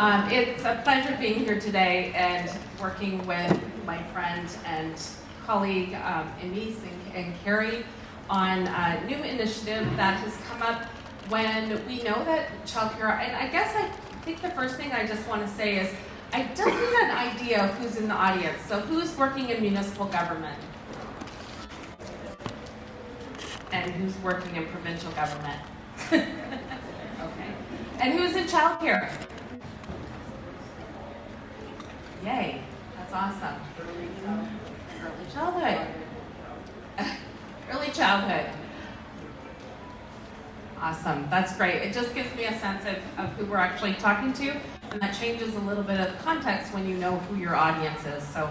It's a pleasure being here today and working with my friend and colleague Emis and Carrie on a new initiative that has come up when we know that childcare, and I guess I think the first thing I just want to say is I just need an idea of who's in the audience. So who's working in municipal government? And who's working in provincial government? Okay. And who's in childcare? Yay, that's awesome. Early childhood. Early childhood. Awesome, that's great. It just gives me a sense of who we're actually talking to, and that changes a little bit of context when you know who your audience is. So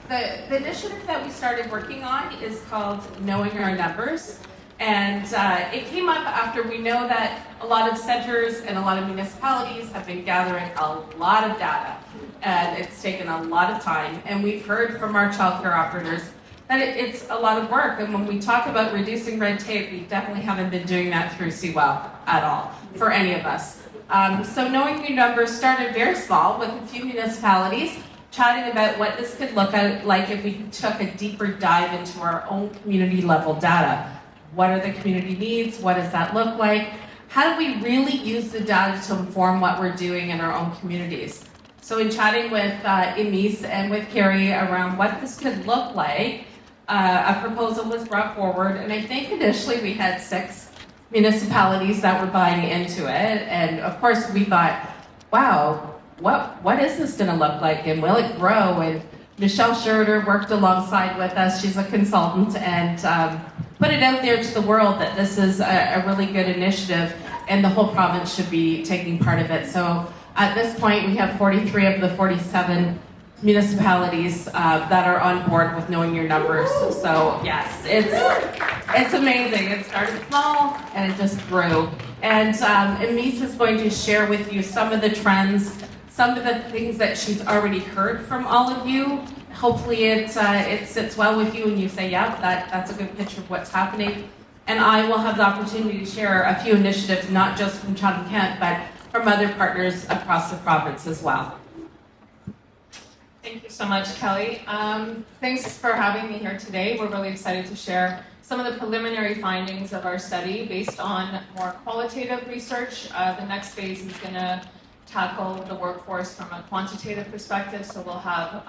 the initiative that we started working on is called Knowing Our Numbers. And it came up after we know that a lot of centers and a lot of municipalities have been gathering a lot of data. And it's taken a lot of time. And we've heard from our childcare operators that it's a lot of work. And when we talk about reducing red tape, we definitely haven't been doing that through CWEL at all, for any of us. So Knowing Your Numbers started very small with a few municipalities, chatting about what this could look like if we took a deeper dive into our own community level data. What are the community needs? What does that look like? How do we really use the data to inform what we're doing in our own communities? So in chatting with Emis and with Carrie around what this could look like, a proposal was brought forward, and I think initially we had 6 municipalities that were buying into it, and of course we thought, wow, what is this going to look like, and will it grow? And Michelle Schroeder worked alongside with us. She's a consultant, and put it out there to the world that this is a really good initiative, and the whole province should be taking part of it. So at this point, we have 43 of the 47 municipalities that are on board with Knowing Your Numbers. So yes, it's amazing. It started small and it just grew. And Emis is going to share with you some of the trends, some of the things that she's already heard from all of you. Hopefully it sits well with you and you say, yeah, that's a good picture of what's happening. And I will have the opportunity to share a few initiatives, not just from Chatham-Kent, but from other partners across the province as well. Thank you so much, Kelly. Thanks for having me here today. We're really excited to share some of the preliminary findings of our study based on more qualitative research. The next phase is going to tackle the workforce from a quantitative perspective, so we'll have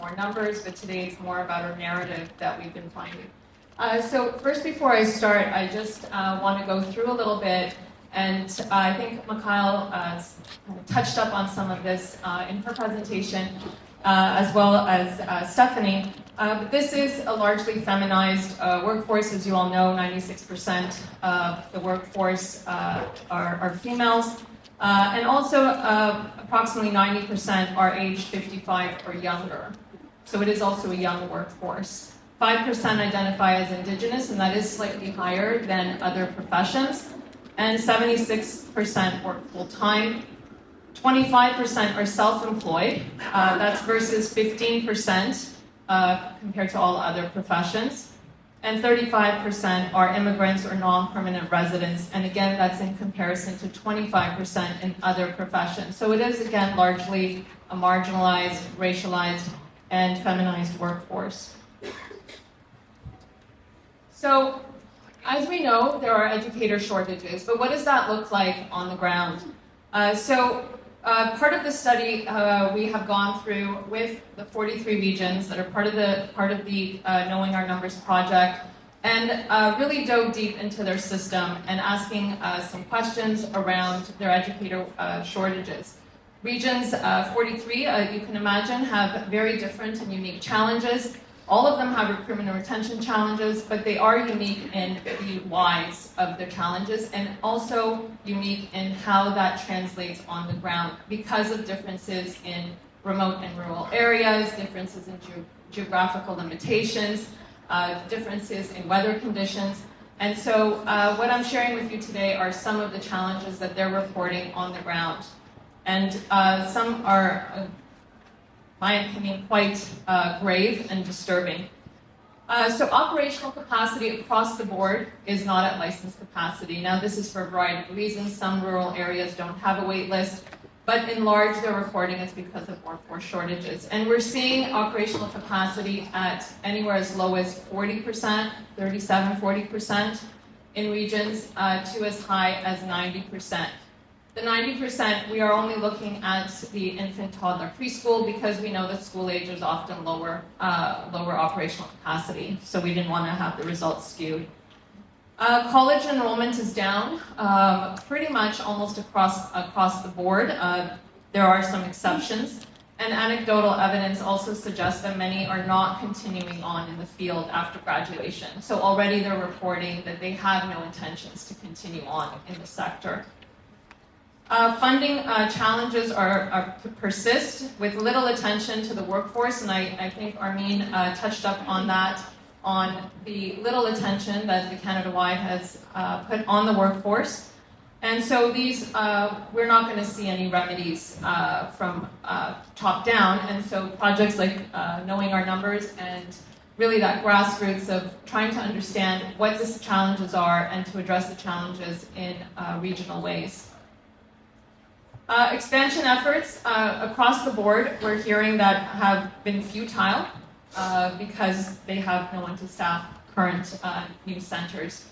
more numbers, but today it's more about our narrative that we've been finding. So first, before I start, I just want to go through a little bit, and I think Mikhail touched up on some of this in her presentation, as well as Stephanie. But this is a largely feminized workforce. As you all know, 96% of the workforce are females. And also, approximately 90% are aged 55 or younger. So it is also a young workforce. 5% identify as Indigenous, and that is slightly higher than other professions. And 76% work full-time. 25% are self-employed. That's versus 15% compared to all other professions. And 35% are immigrants or non-permanent residents. And again, that's in comparison to 25% in other professions. So it is, again, largely a marginalized, racialized, and feminized workforce. So, as we know, there are educator shortages, but what does that look like on the ground? Part of the study we have gone through with the 43 regions that are part of the Knowing Our Numbers project, and really dove deep into their system and asking some questions around their educator shortages. Regions 43, you can imagine, have very different and unique challenges. All of them have recruitment and retention challenges, but they are unique in the whys of their challenges, and also unique in how that translates on the ground because of differences in remote and rural areas, differences in geographical limitations, differences in weather conditions. And so what I'm sharing with you today are some of the challenges that they're reporting on the ground. And some are my opinion, quite grave and disturbing. So operational capacity across the board is not at licensed capacity. Now, this is for a variety of reasons. Some rural areas don't have a wait list. but in large, they're reporting it's because of workforce shortages. And we're seeing operational capacity at anywhere as low as 40%, 37, 40% in regions, to as high as 90%. The 90%, we are only looking at the infant, toddler, preschool because we know that school age is often lower operational capacity. So we didn't want to have the results skewed. College enrollment is down pretty much almost across the board. There are some exceptions. And anecdotal evidence also suggests that many are not continuing on in the field after graduation. So already they're reporting that they have no intentions to continue on in the sector. Funding challenges are persist with little attention to the workforce, and I think Armin touched up on that, on the little attention that the Canada-wide has put on the workforce. And so these, we're not going to see any remedies from top down, and so projects like knowing our numbers and really that grassroots of trying to understand what the challenges are and to address the challenges in regional ways. Expansion efforts across the board, we're hearing that have been futile because they have no one to staff current new centers.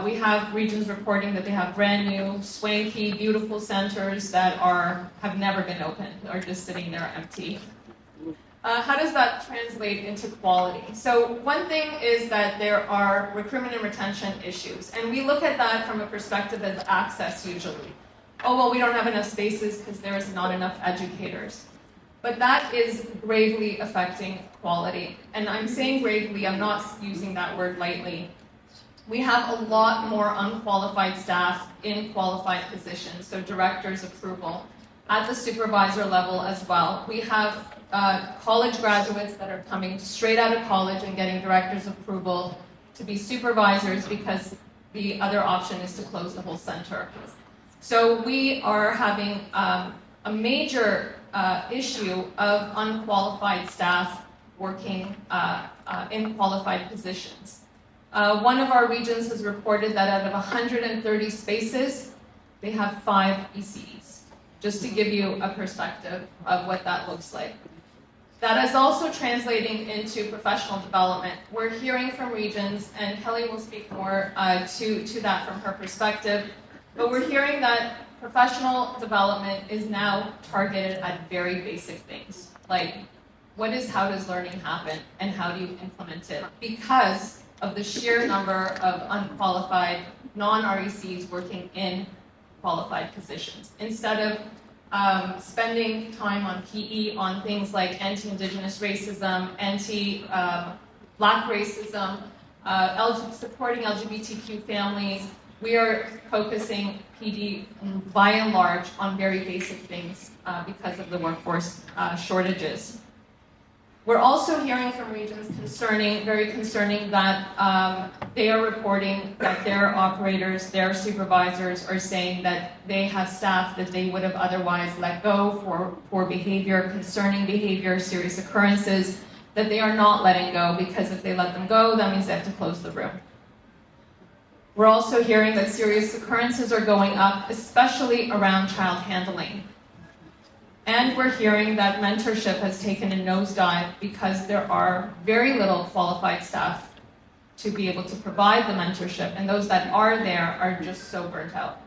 We have regions reporting that they have brand new, swanky, beautiful centers that have never been opened, are just sitting there empty. How does that translate into quality? So one thing is that there are recruitment and retention issues, and we look at that from a perspective of access usually. Oh, well, we don't have enough spaces because there is not enough educators. But that is gravely affecting quality. And I'm saying gravely, I'm not using that word lightly. We have a lot more unqualified staff in qualified positions, so director's approval at the supervisor level as well. We have college graduates that are coming straight out of college and getting director's approval to be supervisors because the other option is to close the whole center. So we are having a major issue of unqualified staff working in qualified positions. One of our regions has reported that out of 130 spaces, they have 5 ECEs, just to give you a perspective of what that looks like. That is also translating into professional development. We're hearing from regions, and Kelly will speak more to that from her perspective, but we're hearing that professional development is now targeted at very basic things, like how does learning happen and how do you implement it? Because of the sheer number of unqualified non-RECs working in qualified positions. Instead of spending time on PE on things like anti-Indigenous racism, anti-Black racism, supporting LGBTQ families, we are focusing PD by and large on very basic things because of the workforce shortages. We're also hearing from regions very concerning that they are reporting that their operators, their supervisors are saying that they have staff that they would have otherwise let go for poor behavior, concerning behavior, serious occurrences, that they are not letting go because if they let them go, that means they have to close the room. We're also hearing that serious occurrences are going up, especially around child handling. And we're hearing that mentorship has taken a nosedive because there are very little qualified staff to be able to provide the mentorship, and those that are there are just so burnt out.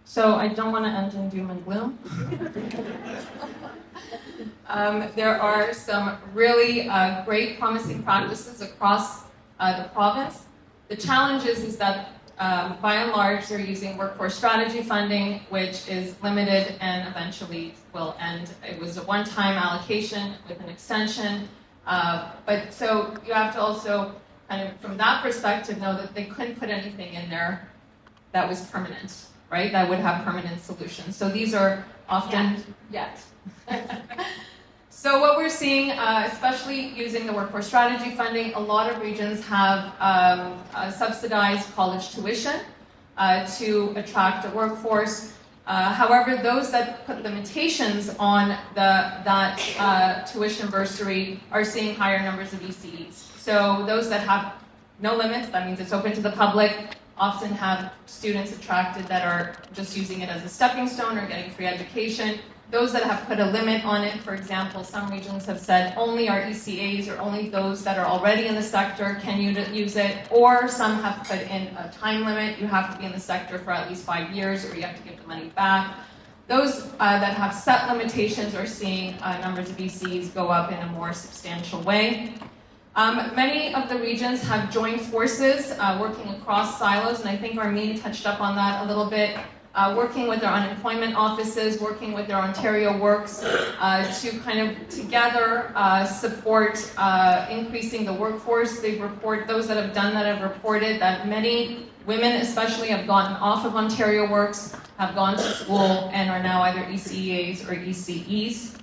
So I don't want to end in doom and gloom. There are some really great promising practices across the province. The challenge is that by and large they're using workforce strategy funding, which is limited and eventually will end. It was a one-time allocation with an extension, but so you have to also kind of from that perspective know that they couldn't put anything in there that was permanent, right? That would have permanent solutions. So these are often yet. So what we're seeing, especially using the workforce strategy funding, a lot of regions have subsidized college tuition to attract a workforce. However, those that put limitations on that tuition bursary are seeing higher numbers of ECEs. So those that have no limits, that means it's open to the public, often have students attracted that are just using it as a stepping stone or getting free education. Those that have put a limit on it, for example, some regions have said only our ECAs or only those that are already in the sector can use it, or some have put in a time limit. You have to be in the sector for at least 5 years or you have to give the money back. Those that have set limitations are seeing numbers of ECs go up in a more substantial way. Many of the regions have joined forces, working across silos, and I think Armin touched up on that a little bit, working with their unemployment offices, working with their Ontario Works to kind of together support increasing the workforce. Those that have done that have reported that many women especially have gotten off of Ontario Works, have gone to school, and are now either ECEAs or ECEs.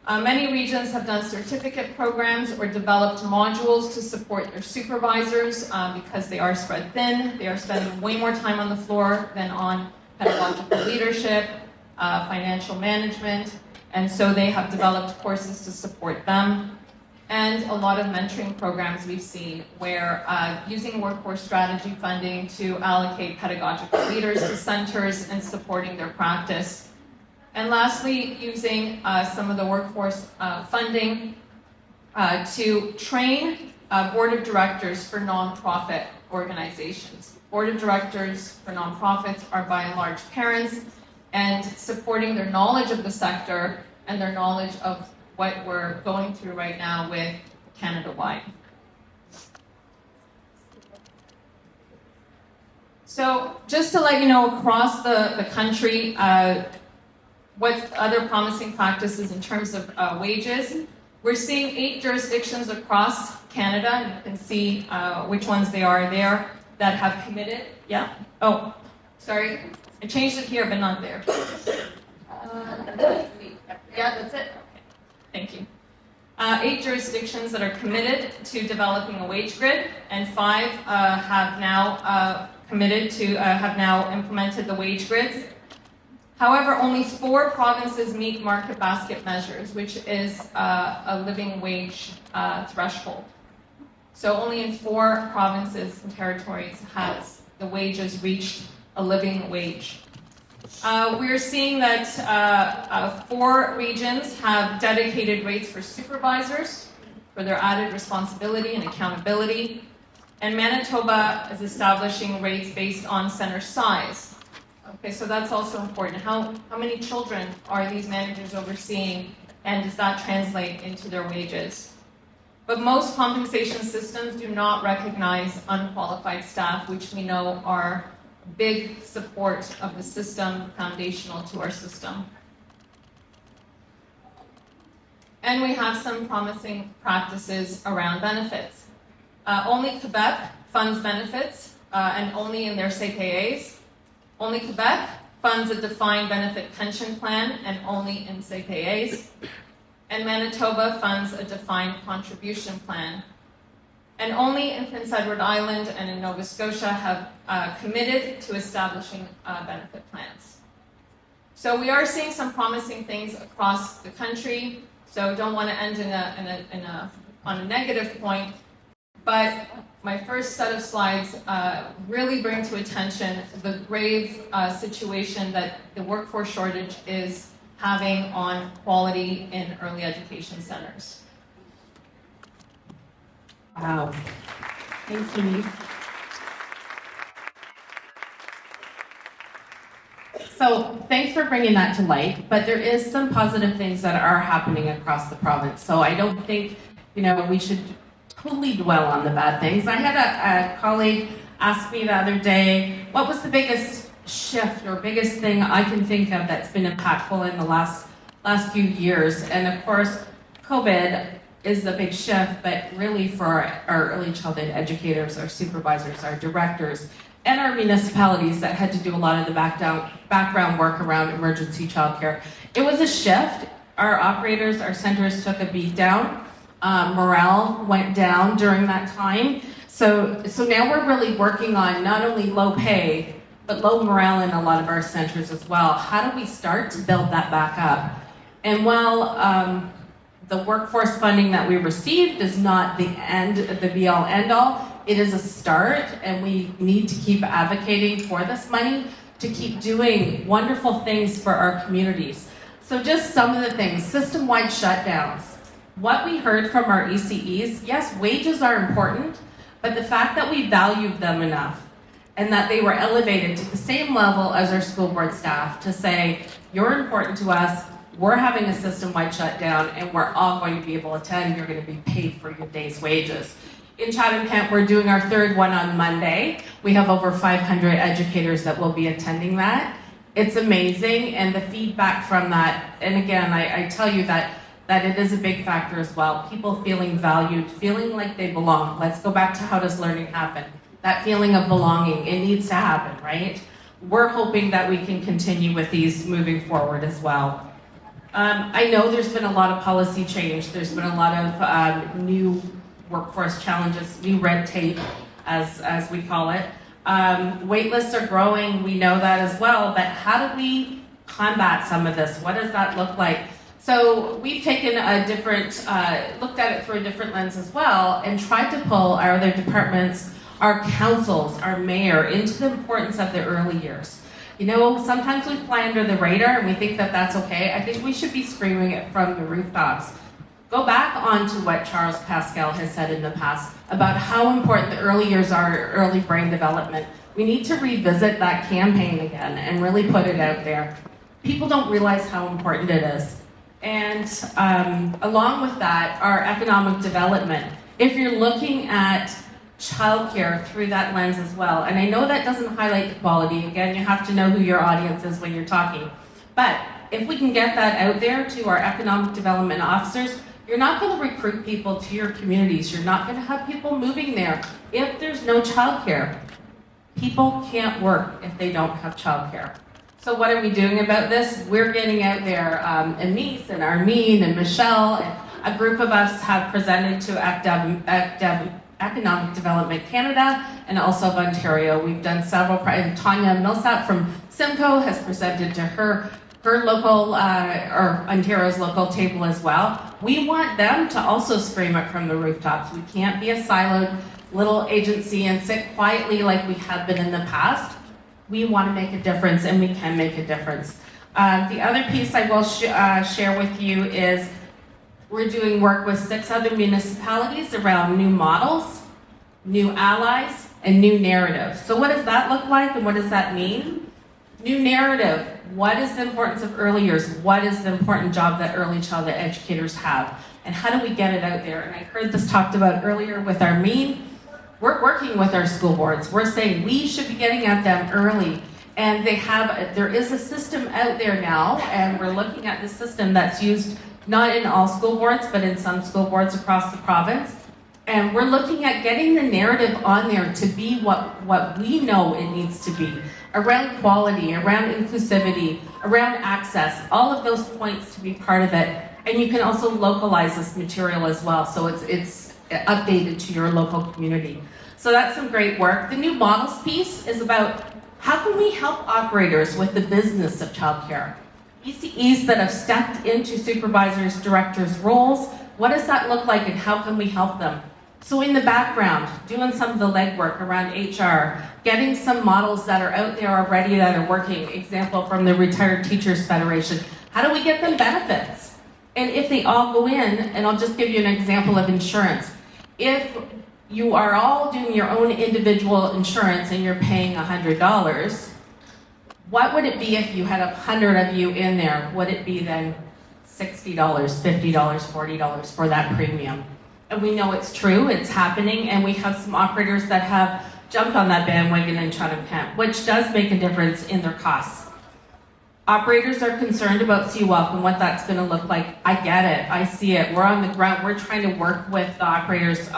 Many regions have done certificate programs or developed modules to support their supervisors because they are spread thin. They are spending way more time on the floor than on pedagogical leadership, financial management, and so they have developed courses to support them. And a lot of mentoring programs we've seen where using workforce strategy funding to allocate pedagogical leaders to centers and supporting their practice. And lastly, using some of the workforce funding to train board of directors for nonprofit organizations. Board of directors for nonprofits are by and large parents, and supporting their knowledge of the sector and their knowledge of what we're going through right now with Canada-wide. So just to let you know, across the country, what other promising practices in terms of wages. We're seeing 8 jurisdictions across Canada, and you can see which ones they are there, that have committed. Yeah? Oh, sorry. I changed it here, but not there. Yeah, that's it? Okay. Thank you. 8 jurisdictions that are committed to developing a wage grid, and 5 have now committed to, have now implemented the wage grids. However, only 4 provinces meet market basket measures, which is a living wage threshold. So only in 4 provinces and territories has the wages reached a living wage. We're seeing that 4 regions have dedicated rates for supervisors for their added responsibility and accountability. And Manitoba is establishing rates based on center size. Okay, so that's also important. How many children are these managers overseeing, and does that translate into their wages? But most compensation systems do not recognize unqualified staff, which we know are a big support of the system, foundational to our system. And we have some promising practices around benefits. Only Quebec funds benefits, and only in their CPAs. Only Quebec funds a defined benefit pension plan, and only in CPAs. And Manitoba funds a defined contribution plan. And only in Prince Edward Island and in Nova Scotia have committed to establishing benefit plans. So we are seeing some promising things across the country. So don't want to end on a negative point. But my first set of slides really bring to attention the grave situation that the workforce shortage is having on quality in early education centers. Wow. Thanks, Denise. So thanks for bringing that to light, but there is some positive things that are happening across the province. So I don't think, we should totally dwell on the bad things. I had a colleague ask me the other day, what was the biggest shift or biggest thing I can think of that's been impactful in the last few years? And of course, COVID is the big shift, but really for our early childhood educators, our supervisors, our directors, and our municipalities that had to do a lot of the background work around emergency childcare. It was a shift. Our operators, our centers took a beat down. Morale went down during that time. So now we're really working on not only low pay, but low morale in a lot of our centers as well. How do we start to build that back up? And while the workforce funding that we received is not the be all end all, It is a start, and we need to keep advocating for this money to keep doing wonderful things for our communities. So just some of the things, system-wide shutdowns. What we heard from our ECEs, yes, wages are important, but the fact that we valued them enough and that they were elevated to the same level as our school board staff to say, you're important to us, we're having a system-wide shutdown, and we're all going to be able to attend, you're going to be paid for your day's wages. In Chatham-Kent, we're doing our third one on Monday. We have over 500 educators that will be attending that. It's amazing, and the feedback from that, and again, I tell you that it is a big factor as well. People feeling valued, feeling like they belong. Let's go back to how does learning happen? That feeling of belonging, it needs to happen, right? We're hoping that we can continue with these moving forward as well. I know there's been a lot of policy change. There's been a lot of new workforce challenges, new red tape, as we call it. Wait lists are growing, we know that as well, but how do we combat some of this? What does that look like? So we've taken a different, looked at it through a different lens as well, and tried to pull our other departments, our councils, our mayor, into the importance of the early years. You know, sometimes we fly under the radar and we think that that's okay. I think we should be screaming it from the rooftops. Go back on to what Charles Pascal has said in the past about how important the early years are, early brain development. We need to revisit that campaign again and really put it out there. People don't realize how important it is. And along with that, our economic development. If you're looking at childcare through that lens as well, and I know that doesn't highlight the quality, again, you have to know who your audience is when you're talking, but if we can get that out there to our economic development officers, you're not going to recruit people to your communities. You're not going to have people moving there if there's no childcare. People can't work if they don't have childcare. So what are we doing about this? We're getting out there. Emis and Armin and Michelle and a group of us have presented to Economic Development Canada and also of Ontario. We've done several, and Tanya Millsap from Simcoe has presented to her local, or Ontario's local table as well. We want them to also scream it from the rooftops. We can't be a siloed little agency and sit quietly like we have been in the past. We want to make a difference, and we can make a difference. The other piece I will share with you is we're doing work with 6 other municipalities around new models, new allies, and new narrative. So what does that look like, and what does that mean? New narrative. What is the importance of early years? What is the important job that early childhood educators have? And how do we get it out there? And I heard this talked about earlier with Armin. We're working with our school boards. We're saying we should be getting at them early. And there is a system out there now, and we're looking at the system that's used not in all school boards, but in some school boards across the province. And we're looking at getting the narrative on there to be what we know it needs to be. Around quality, around inclusivity, around access, all of those points to be part of it. And you can also localize this material as well, so it's updated to your local community. So that's some great work. The new models piece is about how can we help operators with the business of childcare? ECEs that have stepped into supervisors, directors' roles, what does that look like and how can we help them? So in the background, doing some of the legwork around HR, getting some models that are out there already that are working, example from the Retired Teachers Federation, how do we get them benefits? And if they all go in, and I'll just give you an example of insurance. If you are all doing your own individual insurance and you're paying $100, what would it be if you had 100 of you in there? Would it be then $60, $50, $40 for that premium? And we know it's true, it's happening, and we have some operators that have jumped on that bandwagon in Chatham-Kent, which does make a difference in their costs. Operators are concerned about CWAP and what that's going to look like. I get it, I see it. We're on the ground, we're trying to work with the operators.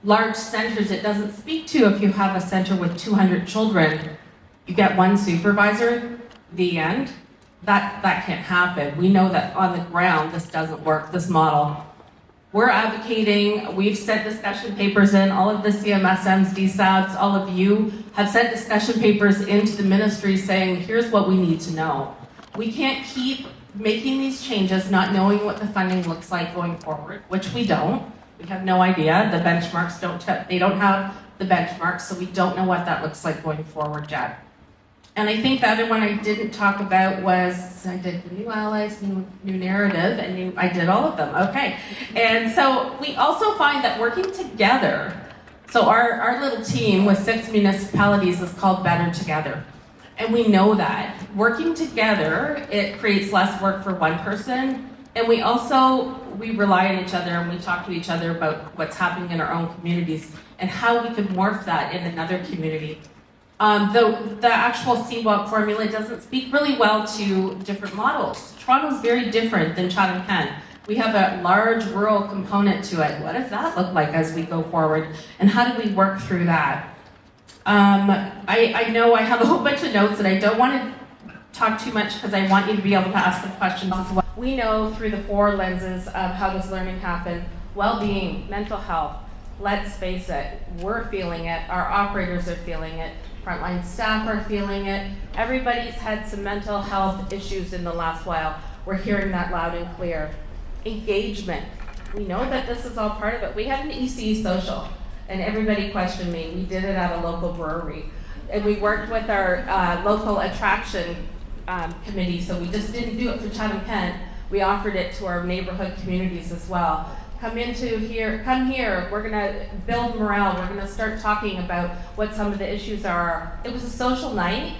Large centers, it doesn't speak to if you have a center with 200 children, you get one supervisor, the end. That can't happen. We know that on the ground, this doesn't work, this model. We're advocating, we've sent discussion papers in, all of the CMSMs, DSABs, all of you have sent discussion papers into the ministry saying, here's what we need to know. We can't keep making these changes, not knowing what the funding looks like going forward, which we don't. We have no idea. The benchmarks they don't have the benchmarks, so we don't know what that looks like going forward yet. And I think the other one I didn't talk about was, I did new allies, new narrative, and I did all of them, okay. And so we also find that working together, so our little team with 6 municipalities is called Better Together. And we know that. Working together, it creates less work for one person, and we rely on each other and we talk to each other about what's happening in our own communities and how we could morph that in another community. The actual CWAP formula doesn't speak really well to different models. Toronto's very different than Chatham-Kent. We have a large rural component to it. What does that look like as we go forward? And how do we work through that? I know I have a whole bunch of notes and I don't want to talk too much because I want you to be able to ask the questions as well. We know through the 4 lenses of how does learning happen, well-being, mental health, let's face it, we're feeling it, our operators are feeling it, frontline staff are feeling it. Everybody's had some mental health issues in the last while. We're hearing that loud and clear. Engagement. We know that this is all part of it. We had an EC social, and everybody questioned me. We did it at a local brewery. And we worked with our local attraction committee, so we just didn't do it for Chatham-Kent. We offered it to our neighborhood communities as well. Come here, we're gonna build morale, we're gonna start talking about what some of the issues are. It was a social night.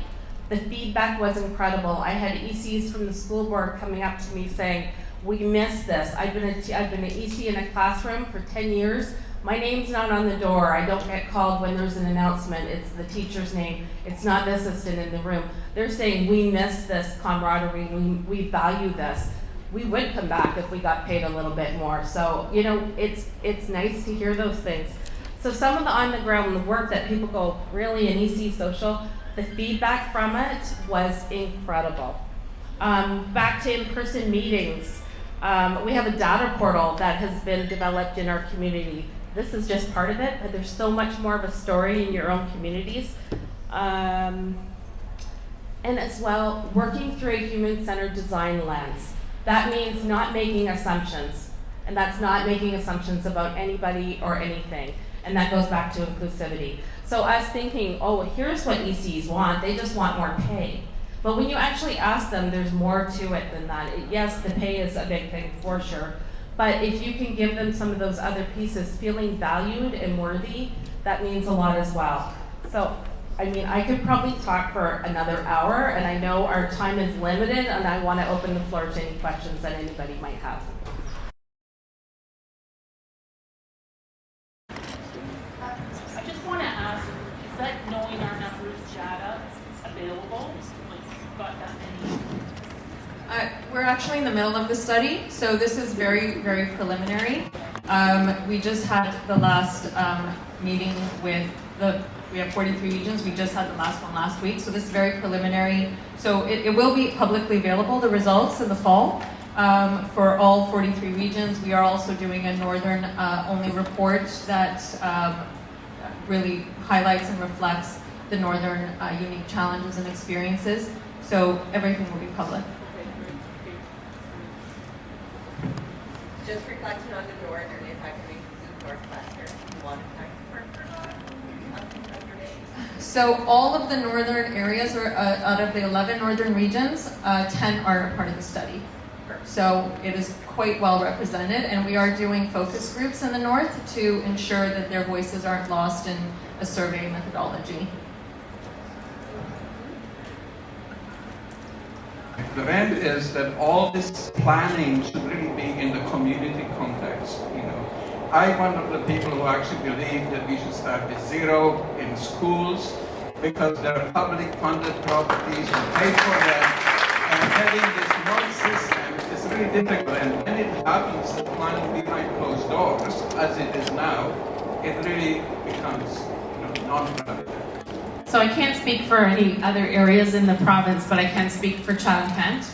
The feedback was incredible. I had ECs from the school board coming up to me saying, we miss this. I've been an EC in a classroom for 10 years. My name's not on the door. I don't get called when there's an announcement. It's the teacher's name. It's not the assistant in the room. They're saying, we miss this camaraderie, we value this. We would come back if we got paid a little bit more. So, you know, it's nice to hear those things. So some of the on-the-ground work that people go, really, in EC Social, the feedback from it was incredible. Back to in-person meetings. We have a data portal that has been developed in our community. This is just part of it, but there's so much more of a story in your own communities. And as well, working through a human-centered design lens. That means not making assumptions, and that's not making assumptions about anybody or anything, and that goes back to inclusivity. So us thinking, oh, here's what ECs want, they just want more pay. But when you actually ask them, there's more to it than that. Yes, the pay is a big thing for sure, but if you can give them some of those other pieces, feeling valued and worthy, that means a lot as well. So, I mean, I could probably talk for another hour, and I know our time is limited, and I want to open the floor to any questions that anybody might have. I just want to ask, is that knowing our numbers data available? Like, you've got that many? We're actually in the middle of the study, so this is very, very preliminary. We just had the last meeting with we have 43 regions. We just had the last one last week, so this is very preliminary. So it will be publicly available, the results, in the fall for all 43 regions. We are also doing a northern only report that really highlights and reflects the northern unique challenges and experiences. So everything will be public. Just reflecting on the northern, is that going to include Northwestern? You want to talk or not? So all of the northern areas, are out of the 11 northern regions, 10 are part of the study. So it is quite well represented, and we are doing focus groups in the north to ensure that their voices aren't lost in a survey methodology. The end is that all this planning should really be in the community context. You know, I'm one of the people who actually believe that we should start with zero in schools because there are public funded properties and pay for them, and having this one system is really difficult. And when it happens, the planning behind closed doors, as it is now, it really becomes, non-relevant. So I can't speak for any other areas in the province, but I can speak for Chatham-Kent.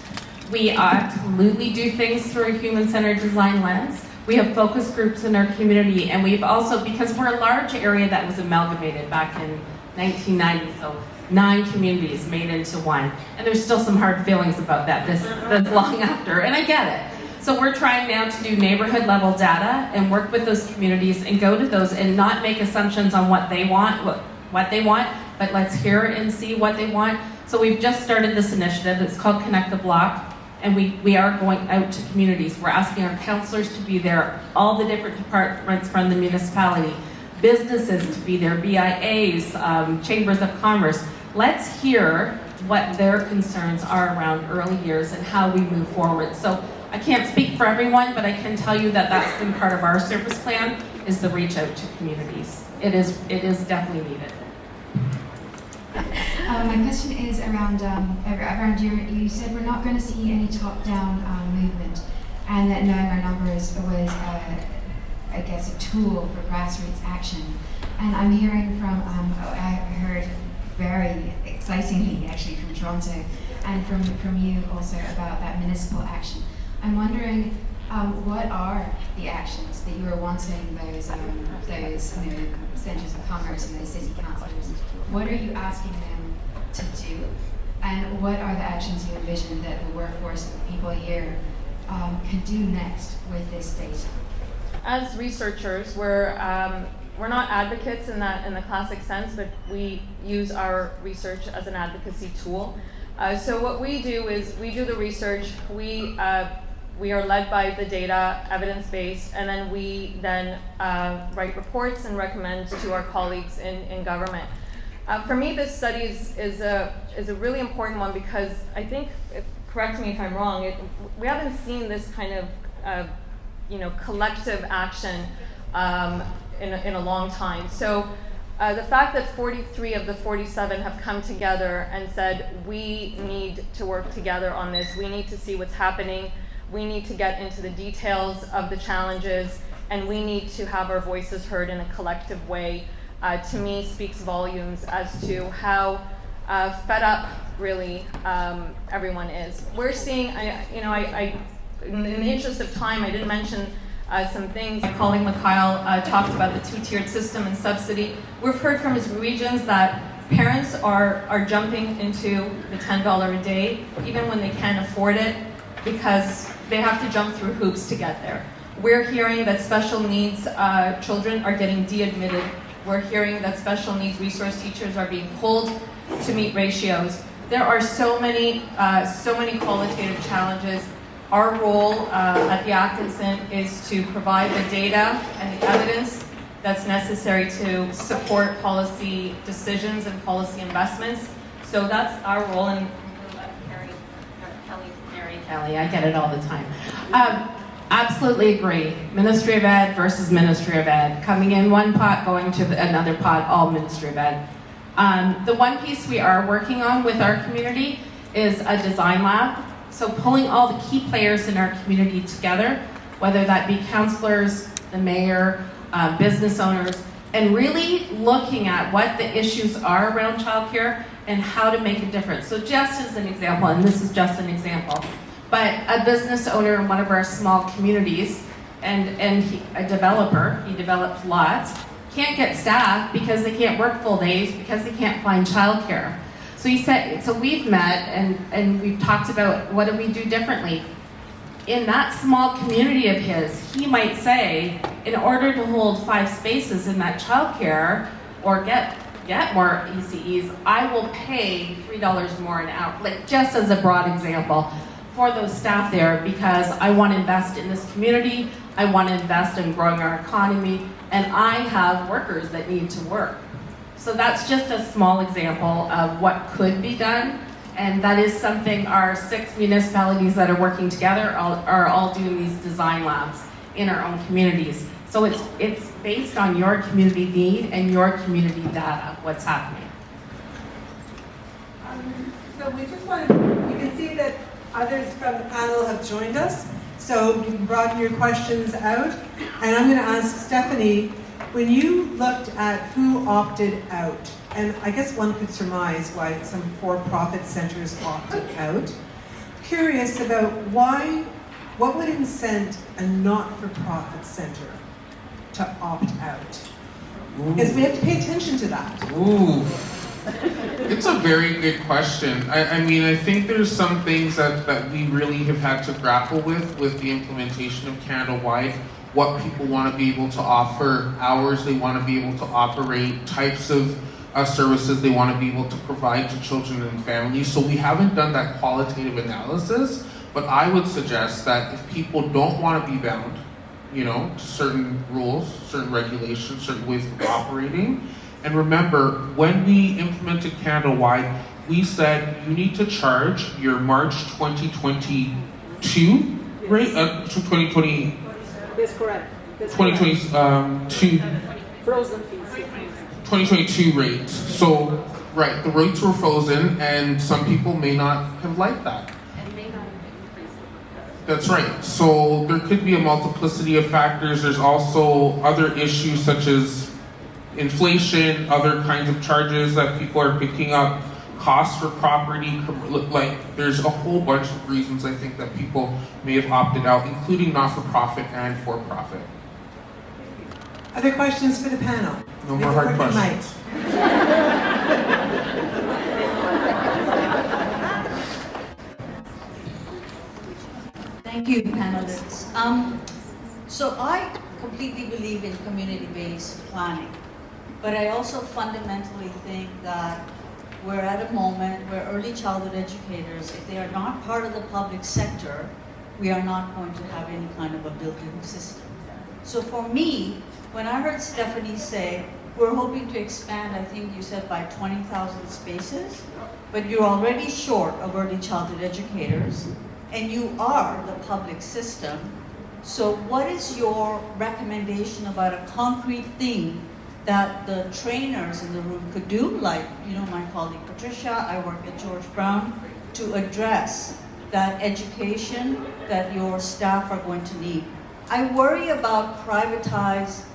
We absolutely do things through a human-centered design lens. We have focus groups in our community, and we've also, because we're a large area that was amalgamated back in 1990, so 9 communities made into one. And there's still some hard feelings about that this long after, and I get it. So we're trying now to do neighborhood level data and work with those communities and go to those and not make assumptions on what they want, but let's hear and see what they want. So we've just started this initiative. It's called Connect the Block, and we are going out to communities. We're asking our counselors to be there, all the different departments from the municipality, businesses to be there, BIAs, chambers of commerce. Let's hear what their concerns are around early years and how we move forward. So I can't speak for everyone, but I can tell you that that's been part of our service plan, is the reach out to communities. It is definitely needed. My question is around you said we're not going to see any top-down movement, and that knowing our numbers was, I guess, a tool for grassroots action. And I'm hearing from, I heard very excitingly actually from Toronto, and from you also about that municipal action. I'm wondering, what are the actions that you are wanting those centres of commerce and those city councillors? What are you asking them to do? And what are the actions you envision that the workforce, the people here, can do next with this data? As researchers, we're not advocates in the classic sense, but we use our research as an advocacy tool. So what we do is we do the research, we are led by the data, evidence-based, and then we write reports and recommend to our colleagues in government. For me, this study is a really important one because I think, correct me if I'm wrong, we haven't seen this kind of collective action in a long time. So the fact that 43 of the 47 have come together and said, we need to work together on this, we need to see what's happening, we need to get into the details of the challenges, and we need to have our voices heard in a collective way, to me speaks volumes as to how fed up really everyone is. We're seeing, in the interest of time, I didn't mention some things. My colleague Mikhail talked about the two-tiered system and subsidy. We've heard from his regions that parents are jumping into the $10 a day, even when they can't afford it, because they have to jump through hoops to get there. We're hearing that special needs children are getting de-admitted. We're hearing that special needs resource teachers are being pulled to meet ratios. There are so many qualitative challenges. Our role at the Atkinson is to provide the data and the evidence that's necessary to support policy decisions and policy investments. So that's our role, and Kelly, I get it all the time. Absolutely agree. Ministry of Ed versus Ministry of Ed. Coming in one pot, going to another pot, all Ministry of Ed. The one piece we are working on with our community is a design lab. So pulling all the key players in our community together, whether that be counselors, the mayor, business owners, and really looking at what the issues are around childcare and how to make a difference. So just as an example, and this is just an example, but a business owner in one of our small communities, and a developer, he develops lots, can't get staff because they can't work full days because they can't find childcare. So he said, so we've met and we've talked about what do we do differently. In that small community of his, he might say, in order to hold 5 spaces in that childcare or get more ECEs, I will pay $3 more an hour, like just as a broad example, for those staff there, because I want to invest in this community, I want to invest in growing our economy, and I have workers that need to work. So that's just a small example of what could be done, and that is something our 6 municipalities that are working together are all doing these design labs in our own communities. So it's based on your community need and your community data, what's happening. So we just wanted, you can see that others from the panel have joined us, so you can broaden your questions out. And I'm going to ask Stephanie, when you looked at who opted out, and I guess one could surmise why some for-profit centers opted out, curious about what would incent a not-for-profit center to opt out? Because we have to pay attention to that. Ooh. It's a very good question. I mean, I think there's some things that we really have had to grapple with the implementation of Canada-wide, what people want to be able to offer, hours they want to be able to operate, types of services they want to be able to provide to children and families. So we haven't done that qualitative analysis, but I would suggest that if people don't want to be bound, you know, to certain rules, certain regulations, certain ways of operating. And remember, when we implemented Canada-wide, we said you need to charge your March 2022 rate, 2020. That's correct. 2022. Frozen fees. 2022 rates. So, right, the rates were frozen, and some people may not have liked that. And may not increase. That's right. So there could be a multiplicity of factors. There's also other issues such as inflation, other kinds of charges that people are picking up, costs for property, like there's a whole bunch of reasons I think that people may have opted out, including not-for-profit and for-profit. Other questions for the panel? No more hard Quick and questions. Thank you, panelists. So I completely believe in community-based planning, but I also fundamentally think that we're at a moment where early childhood educators, if they are not part of the public sector, we are not going to have any kind of a built-in system. So for me, when I heard Stephanie say, we're hoping to expand, I think you said by 20,000 spaces, but you're already short of early childhood educators, and you are the public system. So what is your recommendation about a concrete thing that the trainers in the room could do, like, you know, my colleague Patricia, I work at George Brown, to address that education that your staff are going to need? I worry about privatized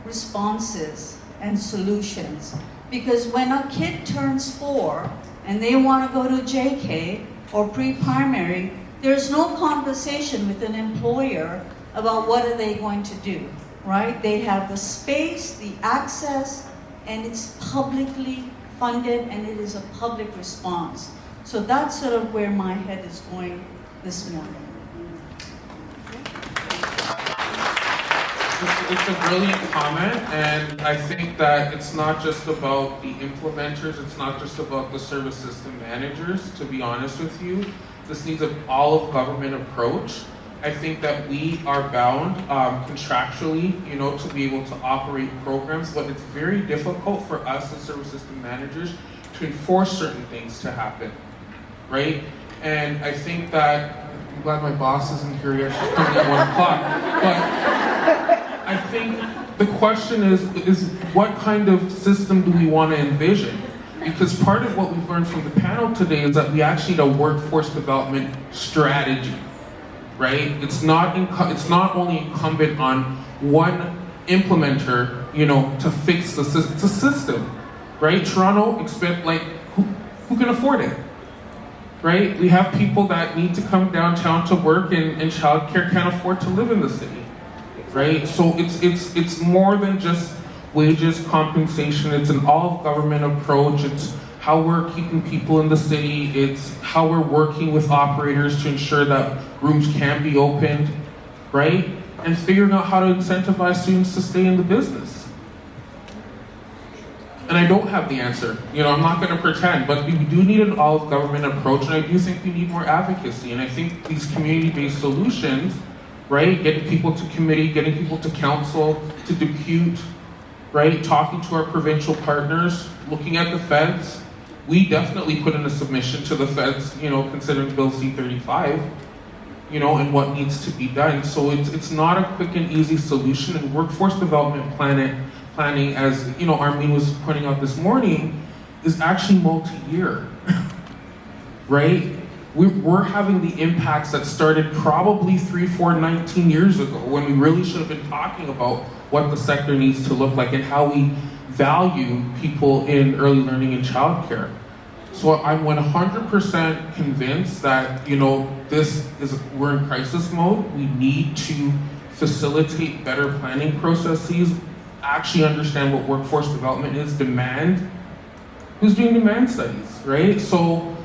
responses and solutions, because when a kid turns 4 and they want to go to JK or pre-primary, there's no conversation with an employer about what are they going to do, right? They have the space, the access, and it's publicly funded, and it is a public response. So that's sort of where my head is going this morning. It's a brilliant comment, and I think that it's not just about the implementers, it's not just about the service system managers, to be honest with you. This needs an all-of-government approach. I think that we are bound contractually, you know, to be able to operate programs, but it's very difficult for us as service system managers to enforce certain things to happen, right? And I think that, I'm glad my boss isn't here yet, she's coming at 1 o'clock, but I think the question is what kind of system do we want to envision? Because part of what we've learned from the panel today is that we actually need a workforce development strategy, right? It's not only incumbent on one implementer, you know, to fix the system. It's a system, right? Toronto, who can afford it, right? We have people that need to come downtown to work, and childcare can't afford to live in the city, right? So it's more than just wages, compensation. It's an all-of-government approach. It's how we're keeping people in the city. It's how we're working with operators to ensure that rooms can be opened, right? And figuring out how to incentivize students to stay in the business. And I don't have the answer. You know, I'm not going to pretend, but we do need an all-of-government approach, and I do think we need more advocacy. And I think these community-based solutions, right, getting people to committee, getting people to council, to depute, right, talking to our provincial partners, looking at the feds. We definitely put in a submission to the feds, you know, considering Bill C-35, you know, and what needs to be done. So it's not a quick and easy solution, and workforce development planning, as, you know, Armin was pointing out this morning, is actually multi-year, right? We're having the impacts that started probably 19 years ago, when we really should have been talking about what the sector needs to look like and how we value people in early learning and childcare. So I'm 100% convinced that, you know, we're in crisis mode. We need to facilitate better planning processes, actually understand what workforce development is, demand Who's doing demand studies, right? So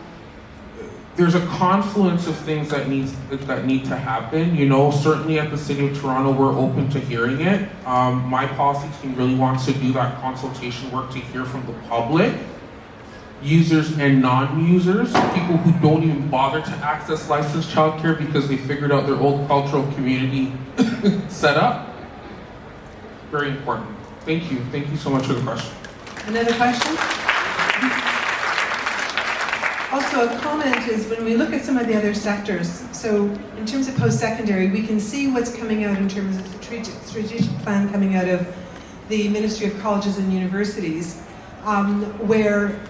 there's a confluence of things that need to happen. You know, certainly at the City of Toronto, we're open to hearing it. My policy team really wants to do that consultation work to hear from the public, users and non-users, people who don't even bother to access licensed childcare because they figured out their old cultural community setup. Very important. Thank you. Thank you so much for the question. Another question? Also, a comment is when we look at some of the other sectors, so in terms of post-secondary, we can see what's coming out in terms of the strategic plan coming out of the Ministry of Colleges and Universities, where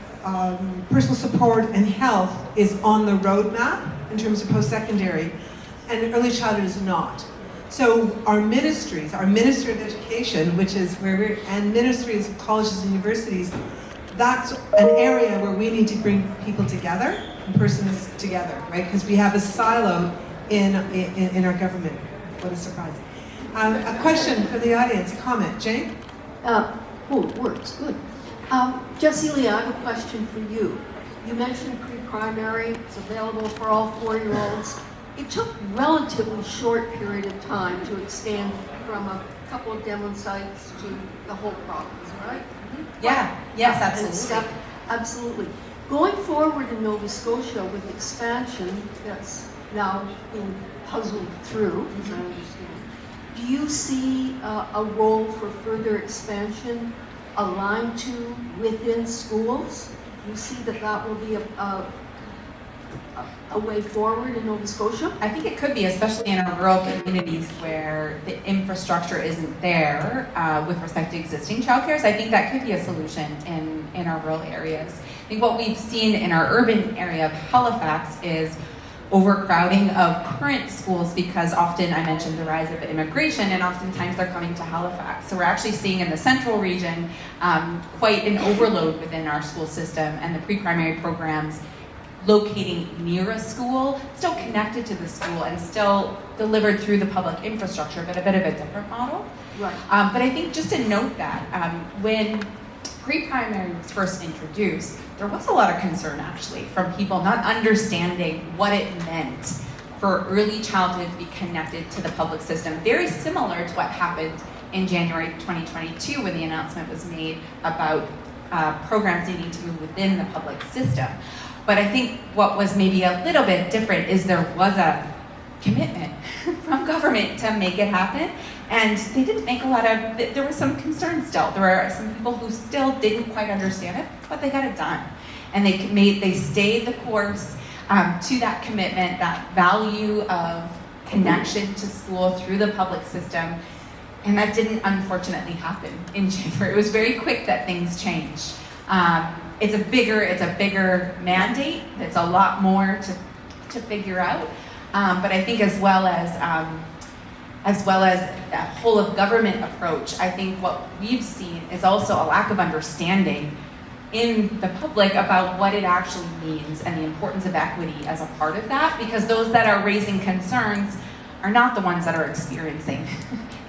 personal support and health is on the roadmap in terms of post-secondary, and early childhood is not. So our ministries, our Ministry of Education, which is where we're, and Ministries of Colleges and Universities, that's an area where we need to bring people together and persons together, right? Because we have a silo in our government. What a surprise. A question from the audience, a comment. Jane? It works, good. Jessica, I have a question for you. You mentioned pre-primary, it's available for all 4-year-olds. It took a relatively short period of time to expand from a couple of demo sites to the whole province, right? Yeah, yes, absolutely. Absolutely. Going forward in Nova Scotia with expansion that's now being puzzled through, as I understand, do you see a role for further expansion aligned to within schools? Do you see that that will be a way forward in Nova Scotia? I think it could be, especially in our rural communities where the infrastructure isn't there with respect to existing childcares. I think that could be a solution in our rural areas. I think what we've seen in our urban area of Halifax is overcrowding of current schools because often I mentioned the rise of immigration and oftentimes they're coming to Halifax. So we're actually seeing in the central region quite an overload within our school system and the pre-primary programs locating near a school, still connected to the school and still delivered through the public infrastructure, but a bit of a different model. Right. But I think just to note that when pre-primary was first introduced, there was a lot of concern actually from people not understanding what it meant for early childhood to be connected to the public system. Very similar to what happened in January 2022 when the announcement was made about programs needing to move within the public system. But I think what was maybe a little bit different is there was a commitment from government to make it happen. And they didn't make a lot of, there was some concern still. There were some people who still didn't quite understand it, but they got it done. And they stayed the course to that commitment, that value of connection to school through the public system. And that didn't unfortunately happen in January. It was very quick that things changed. It's a bigger mandate. It's a lot more to figure out. But I think as well as that whole of government approach, I think what we've seen is also a lack of understanding in the public about what it actually means and the importance of equity as a part of that, because those that are raising concerns are not the ones that are experiencing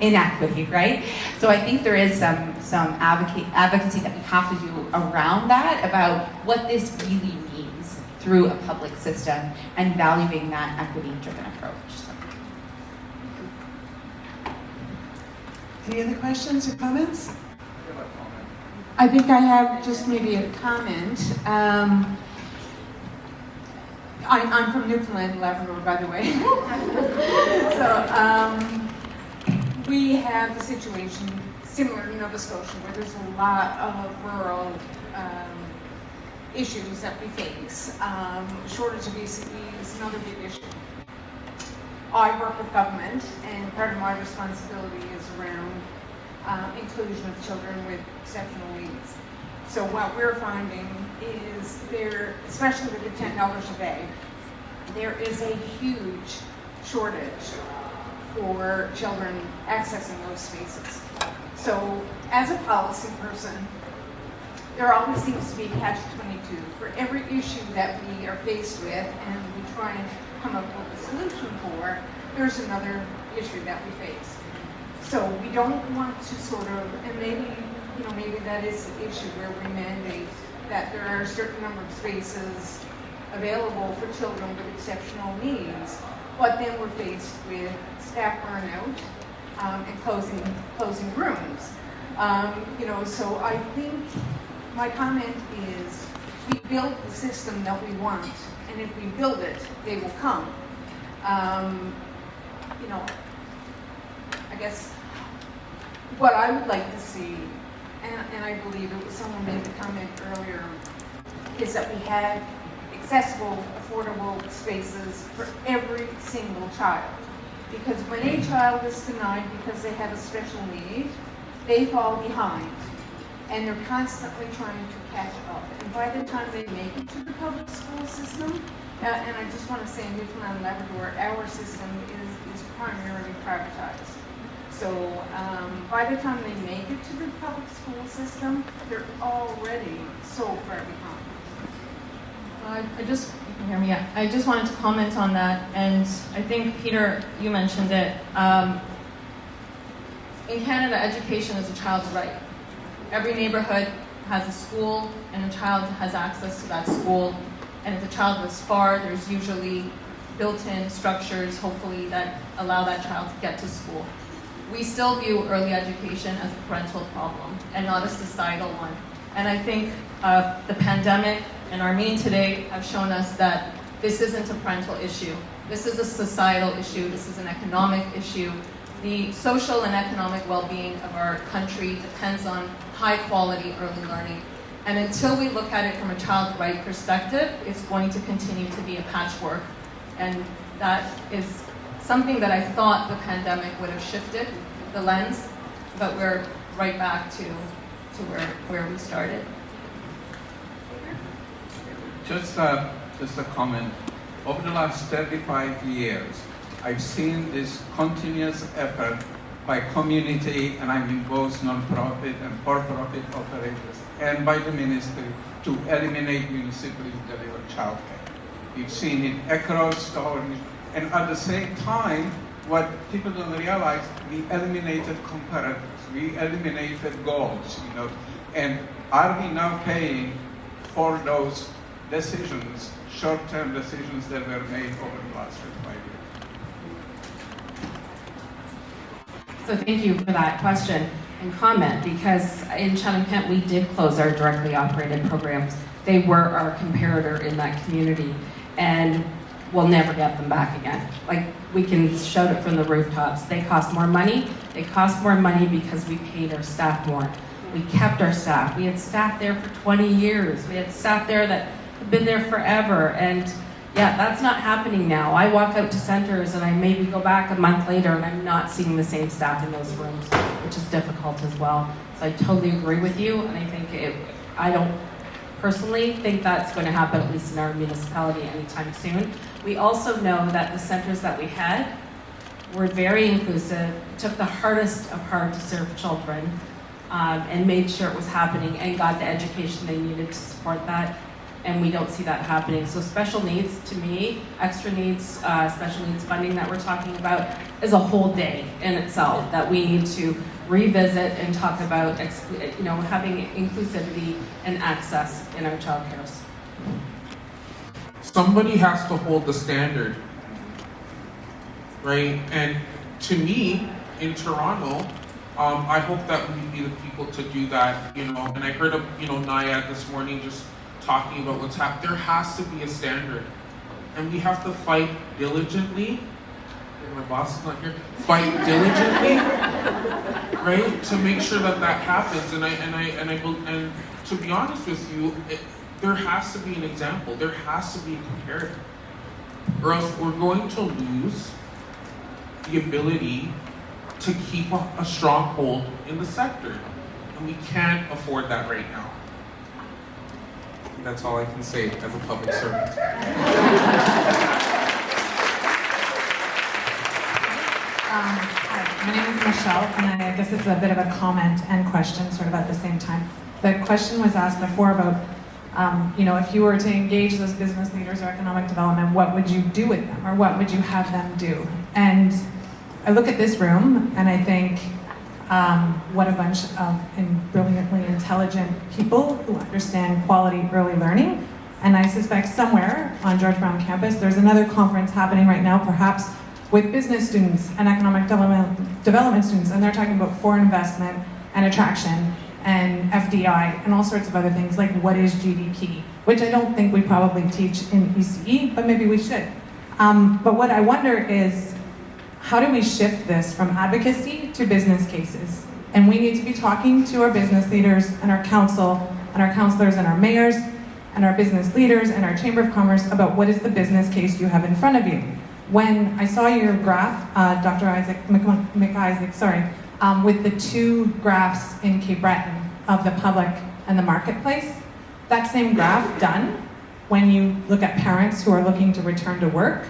inequity, right? So I think there is some advocacy that we have to do around that about what this really means through a public system and valuing that equity-driven approach. So. Any other questions or comments? I think I have just maybe a comment. I'm from Newfoundland, Labrador, by the way. So we have a situation similar to Nova Scotia where there's a lot of rural issues that we face. Shortage of ECE is another big issue. I work with government, and part of my responsibility is around inclusion of children with exceptional needs. So what we're finding is there, especially with the $10 a day, there is a huge shortage for children accessing those spaces. So as a policy person, there always seems to be catch-22 for every issue that we are faced with and we try and come up with a solution for, there's another issue that we face. So we don't want to sort of, and maybe that is the issue where we mandate that there are a certain number of spaces available for children with exceptional needs, but then we're faced with staff burnout and closing rooms. So I think my comment is we build the system that we want, and if we build it, they will come. I guess what I would like to see, and I believe it was someone made the comment earlier, is that we have accessible, affordable spaces for every single child. Because when a child is denied because they have a special need, they fall behind. And they're constantly trying to catch up. And by the time they make it to the public school system, and I just want to say in Newfoundland and Labrador, our system is primarily privatized. So by the time they make it to the public school system, they're already so far behind. You can hear me, yeah. I just wanted to comment on that, and I think, Peter, you mentioned it. In Canada, education is a child's right. Every neighborhood has a school, and a child has access to that school. And if the child lives far, there's usually built-in structures, hopefully, that allow that child to get to school. We still view early education as a parental problem and not a societal one. And I think the pandemic and our meeting today have shown us that this isn't a parental issue. This is a societal issue. This is an economic issue. The social and economic well-being of our country depends on high-quality early learning. And until we look at it from a child right perspective, it's going to continue to be a patchwork. And that is something that I thought the pandemic would have shifted the lens, but we're right back to where we started. Just a comment. Over the last 35 years, I've seen this continuous effort by community, and I mean both non-profit and for-profit operators, and by the ministry to eliminate municipally delivered childcare. We've seen it across the whole, and at the same time, what people don't realize, we eliminated comparators, we eliminated goals, and are we now paying for those decisions, short-term decisions that were made over the last 35 years? So thank you for that question and comment, because in Chatham-Kent, we did close our directly operated programs. They were our comparator in that community, and we'll never get them back again. Like, we can shout it from the rooftops. They cost more money. They cost more money because we paid our staff more. We kept our staff. We had staff there for 20 years. We had staff there that have been there forever, and yeah, that's not happening now. I walk out to centers and I maybe go back a month later and I'm not seeing the same staff in those rooms, which is difficult as well. So I totally agree with you, and I think I don't personally think that's going to happen, at least in our municipality, anytime soon. We also know that the centers that we had were very inclusive, took the hardest of hard to serve children, and made sure it was happening and got the education they needed to support that. And we don't see that happening. So special needs, to me, extra needs, special needs funding that we're talking about is a whole day in itself that we need to revisit and talk about, having inclusivity and access in our childcare. Somebody has to hold the standard, right? And to me, in Toronto, I hope that we be the people to do that, And I heard of, NIAD this morning just talking about what's happening. There has to be a standard, and we have to fight diligently. My boss is not here. Fight diligently, right, to make sure that happens. And to be honest with you, there has to be an example. There has to be a comparative, or else we're going to lose the ability to keep a stronghold in the sector, and we can't afford that right now. That's all I can say as a public servant. Hi, my name is Michelle, and I guess it's a bit of a comment and question sort of at the same time. The question was asked before about, if you were to engage those business leaders or economic development, what would you do with them, or what would you have them do? And I look at this room, and I think, what a bunch of brilliantly intelligent intelligent people who understand quality early learning. And I suspect somewhere on George Brown campus, there's another conference happening right now, perhaps with business students and economic development students, and they're talking about foreign investment and attraction and FDI and all sorts of other things, like what is GDP, which I don't think we probably teach in ECE, but maybe we should. But what I wonder is, how do we shift this from advocacy to business cases? And we need to be talking to our business leaders and our council and our councillors and our mayors and our business leaders and our Chamber of Commerce about what is the business case you have in front of you. When I saw your graph, Dr. McIsaac, with the two graphs in Cape Breton of the public and the marketplace, that same graph done when you look at parents who are looking to return to work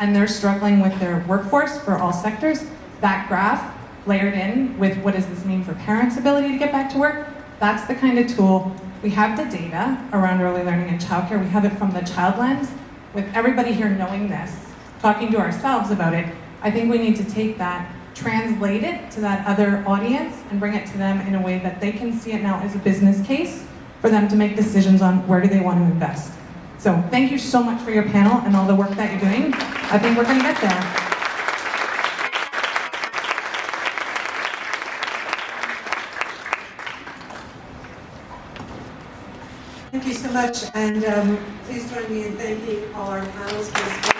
and they're struggling with their workforce for all sectors, that graph layered in with what does this mean for parents' ability to get back to work, that's the kind of tool. We have the data around early learning and childcare. We have it from the child lens. With everybody here knowing this, talking to ourselves about it, I think we need to take that, translate it to that other audience and bring it to them in a way that they can see it now as a business case for them to make decisions on where do they want to invest. So thank you so much for your panel and all the work that you're doing. I think we're going to get there. Thank you so much, and please join me in thanking all our panelists for this.